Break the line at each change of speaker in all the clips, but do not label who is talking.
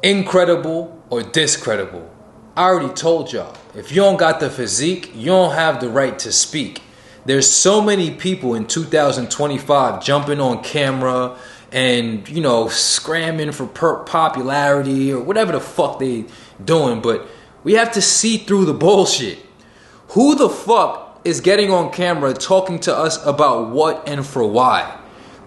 Incredible or discredible? I already told y'all, if you don't got the physique, you don't have the right to speak. There's so many people in 2025 jumping on camera and, you know, scramming for popularity or whatever the fuck they doing. But we have to see through the bullshit. Who the fuck is getting on camera talking to us about what and for why?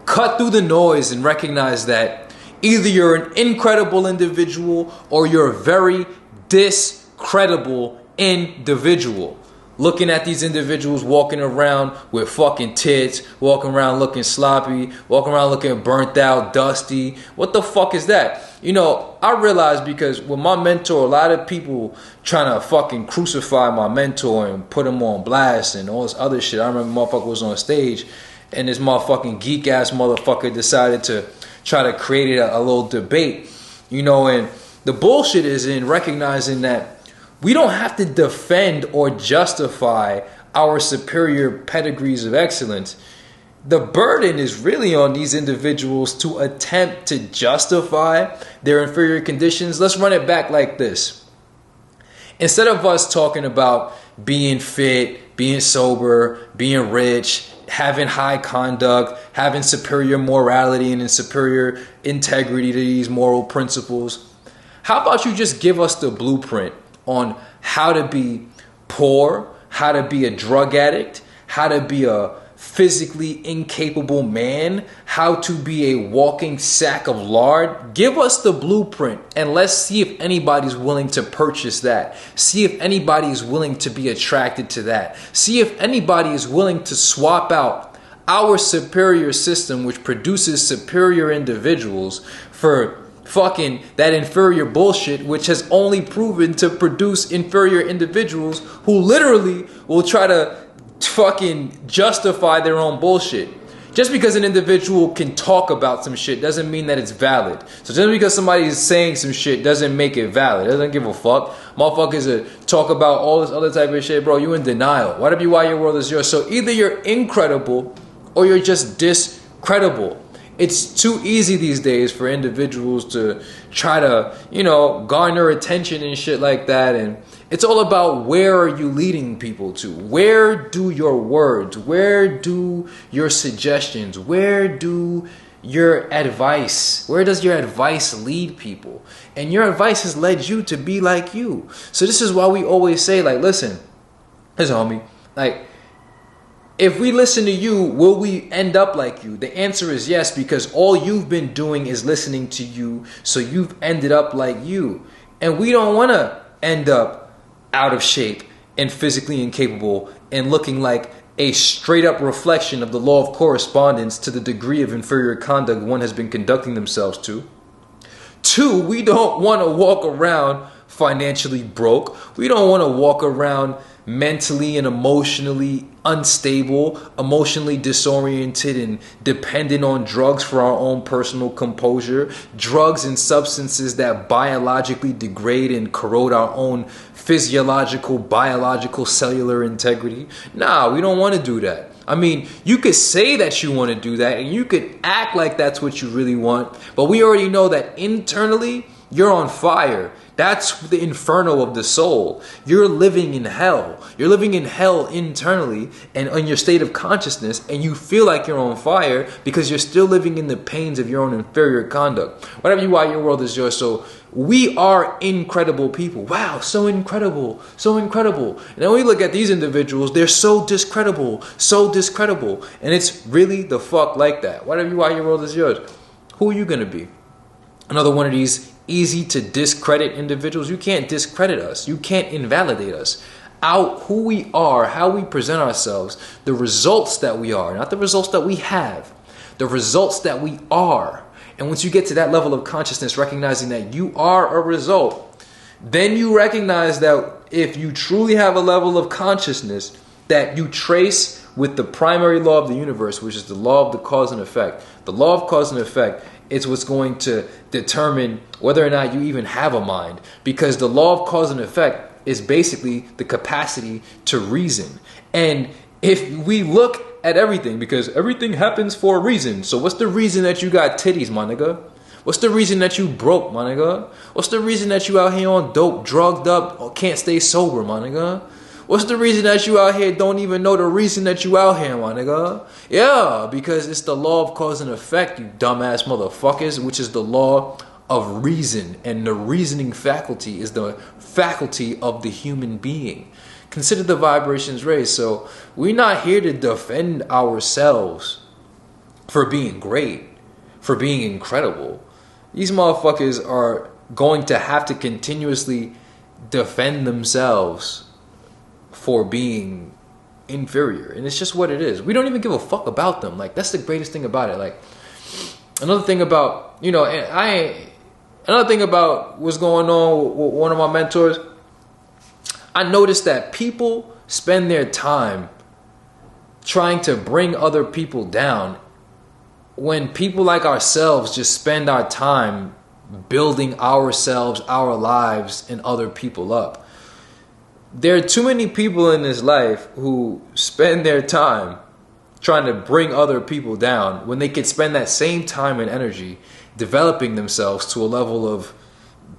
Cut through the noise and recognize that either you're an incredible individual or you're a very discreditable individual. Looking at these individuals walking around with fucking tits, walking around looking sloppy, walking around looking burnt out, dusty. What the fuck is that? You know, I realized because with my mentor, a lot of people trying to fucking crucify my mentor and put him on blast and all this other shit. I remember motherfucker was on stage and this motherfucking geek ass motherfucker decided to try to create a little debate, you know, and the bullshit is in recognizing that we don't have to defend or justify our superior pedigrees of excellence. The burden is really on these individuals to attempt to justify their inferior conditions. Let's run it back like this. Instead of us talking about being fit, being sober, being rich, having high conduct, having superior morality and superior integrity to these moral principles, how about you just give us the blueprint on how to be poor, how to be a drug addict, how to be a physically incapable man, how to be a walking sack of lard. Give us the blueprint and let's see if anybody's willing to purchase that. See if anybody is willing to be attracted to that. See if anybody is willing to swap out our superior system, which produces superior individuals, for fucking that inferior bullshit, which has only proven to produce inferior individuals who literally will try to fucking justify their own bullshit. Just because an individual can talk about some shit doesn't mean that it's valid. So just because somebody is saying some shit doesn't make it valid. It doesn't give a fuck. Motherfuckers talk about all this other type of shit, bro. You in denial. Whatever you why your world is yours. So either you're incredible or you're just discreditable. It's too easy these days for individuals to try to, you know, garner attention and shit like that. And it's all about where are you leading people to? Where do your words, where do your suggestions, where do your advice, where does your advice lead people? And your advice has led you to be like you. So this is why we always say, like, listen, homie, like, if we listen to you, will we end up like you? The answer is yes, because all you've been doing is listening to you, so you've ended up like you. And we don't want to end up out of shape and physically incapable and looking like a straight up reflection of the law of correspondence to the degree of inferior conduct one has been conducting themselves to. 2, we don't want to walk around financially broke. We don't want to walk around mentally and emotionally unstable, emotionally disoriented and dependent on drugs for our own personal composure, drugs and substances that biologically degrade and corrode our own physiological, biological, cellular integrity. Nah, we don't want to do that. I mean, you could say that you want to do that and you could act like that's what you really want, but we already know that internally you're on fire. That's the inferno of the soul. You're living in hell. You're living in hell internally and in your state of consciousness, and you feel like you're on fire because you're still living in the pains of your own inferior conduct. Whatever you are, your world is yours. So we are incredible people. Wow, so incredible, so incredible. And then we look at these individuals, they're so discreditable, so discreditable. And it's really the fuck like that. Whatever you are, your world is yours. Who are you going to be? Another one of these easy to discredit individuals. You can't discredit us. You can't invalidate us. Who we are, how we present ourselves, the results that we are, not the results that we have, the results that we are. And once you get to that level of consciousness, recognizing that you are a result, then you recognize that if you truly have a level of consciousness that you trace with the primary law of the universe, which is the law of the cause and effect. The law of cause and effect is what's going to determine whether or not you even have a mind, because the law of cause and effect is basically the capacity to reason. And if we look at everything, because everything happens for a reason. So what's the reason that you got titties, my nigga? What's the reason that you broke, my nigga? What's the reason that you out here on dope, drugged up, or can't stay sober, my nigga? What's the reason that you out here don't even know the reason that you out here, my nigga? Yeah, because it's the law of cause and effect, you dumbass motherfuckers, which is the law of reason. And the reasoning faculty is the faculty of the human being. Consider the vibrations raised. So we're not here to defend ourselves for being great, for being incredible. These motherfuckers are going to have to continuously defend themselves for being inferior. And it's just what it is. We don't even give a fuck about them. Like, that's the greatest thing about it. Like, another thing about, another thing about what's going on with one of my mentors, I noticed that people spend their time trying to bring other people down when people like ourselves just spend our time building ourselves, our lives, and other people up. There are too many people in this life who spend their time trying to bring other people down when they could spend that same time and energy developing themselves to a level of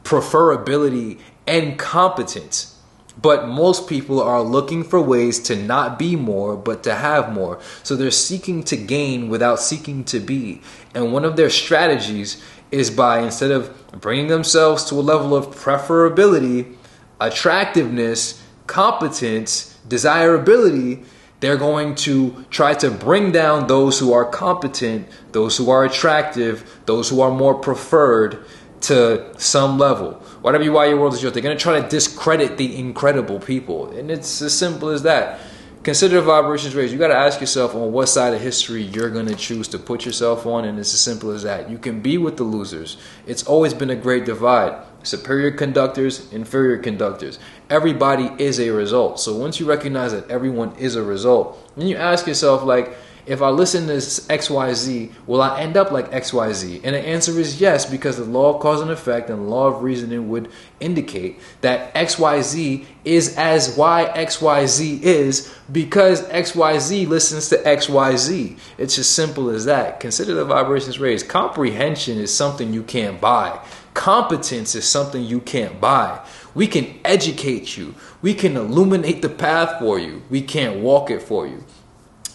preferability and competence. But most people are looking for ways to not be more, but to have more. So they're seeking to gain without seeking to be. And one of their strategies is by, instead of bringing themselves to a level of preferability, attractiveness, competence, desirability, they're going to try to bring down those who are competent, those who are attractive, those who are more preferred to some level. Whatever you why your world is yours, they're going to try to discredit the incredible people. And it's as simple as that. Consider the vibrations raised. You got to ask yourself on what side of history you're going to choose to put yourself on. And it's as simple as that. You can be with the losers. It's always been a great divide. Superior conductors, inferior conductors. Everybody is a result. So once you recognize that everyone is a result, then you ask yourself, like, if I listen to XYZ, will I end up like XYZ? And the answer is yes, because the law of cause and effect and law of reasoning would indicate that XYZ is as why XYZ is, because XYZ listens to XYZ. It's as simple as that. Consider the vibrations raised. Comprehension is something you can't buy. Competence is something you can't buy. We can educate you. We can illuminate the path for you. We can't walk it for you.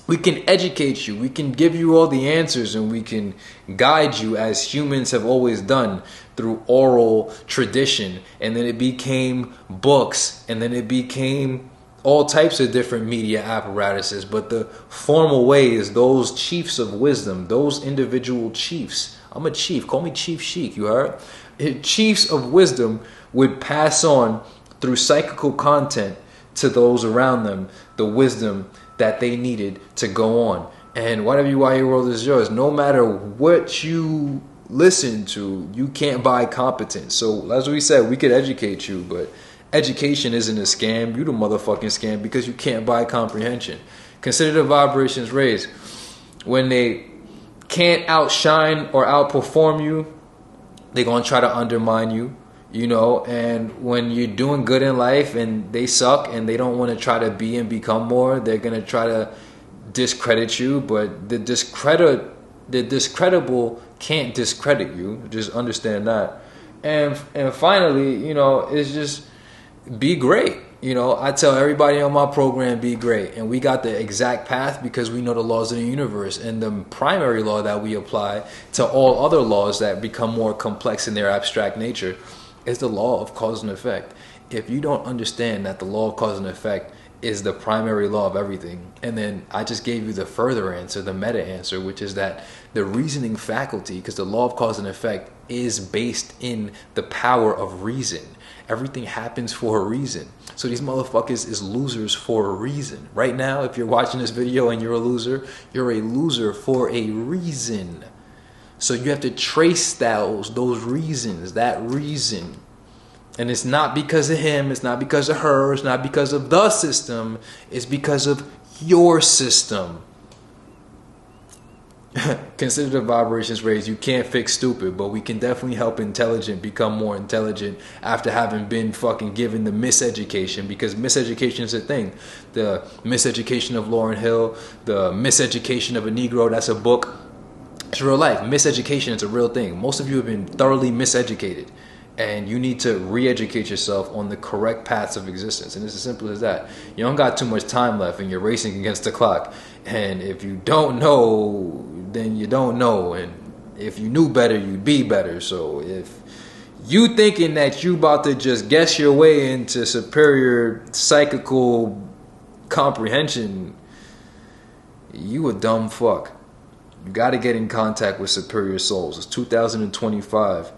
We can educate you. We can give you all the answers, and we can guide you as humans have always done through oral tradition. And then it became books, and then it became all types of different media apparatuses. But the formal way is those chiefs of wisdom, those individual chiefs. I'm a chief. Call me Chief Sheikh, you heard? Chiefs of wisdom would pass on through psychical content to those around them the wisdom that they needed to go on. And whatever you why your world is yours, no matter what you listen to, you can't buy competence. So as we said, we could educate you, but education isn't a scam. You the motherfucking scam because you can't buy comprehension. Consider the vibrations raised. When they can't outshine or outperform you, they're going to try to undermine you. And when you're doing good in life and they suck and they don't want to try to be and become more, they're going to try to discredit you. But the discreditable can't discredit you. Just understand that. And finally, it's just be great. I tell everybody on my program, be great. And we got the exact path because we know the laws of the universe. And the primary law that we apply to all other laws that become more complex in their abstract nature is the law of cause and effect. If you don't understand that the law of cause and effect is the primary law of everything, and then I just gave you the further answer, the meta answer, which is that the reasoning faculty, because the law of cause and effect is based in the power of reason. Everything happens for a reason. So these motherfuckers is losers for a reason. Right now, if you're watching this video and you're a loser for a reason. So you have to trace those reasons, that reason. And it's not because of him, it's not because of her, it's not because of the system, it's because of your system. Consider the vibrations raised. You can't fix stupid, but we can definitely help intelligent become more intelligent after having been fucking given the miseducation, because miseducation is a thing. The Miseducation of Lauryn Hill, the Miseducation of a Negro, that's a book. It's real life. Miseducation is a real thing. Most of you have been thoroughly miseducated, and you need to re-educate yourself on the correct paths of existence. And it's as simple as that. You don't got too much time left, and you're racing against the clock. And if you don't know, then you don't know. And if you knew better, you'd be better. So if you thinking that you about to just guess your way into superior psychical comprehension, you a dumb fuck. You got to get in contact with superior souls. It's 2025.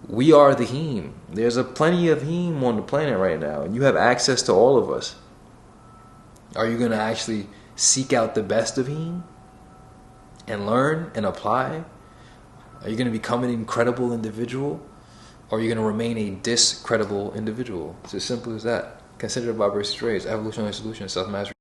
We are the heme. There's a plenty of heme on the planet right now, and you have access to all of us. Are you going to actually seek out the best of heme and learn and apply? Are you going to become an incredible individual, or are you going to remain a discreditable individual? It's as simple as that. Consider the vibration rays, evolutionary solution, self-mastery.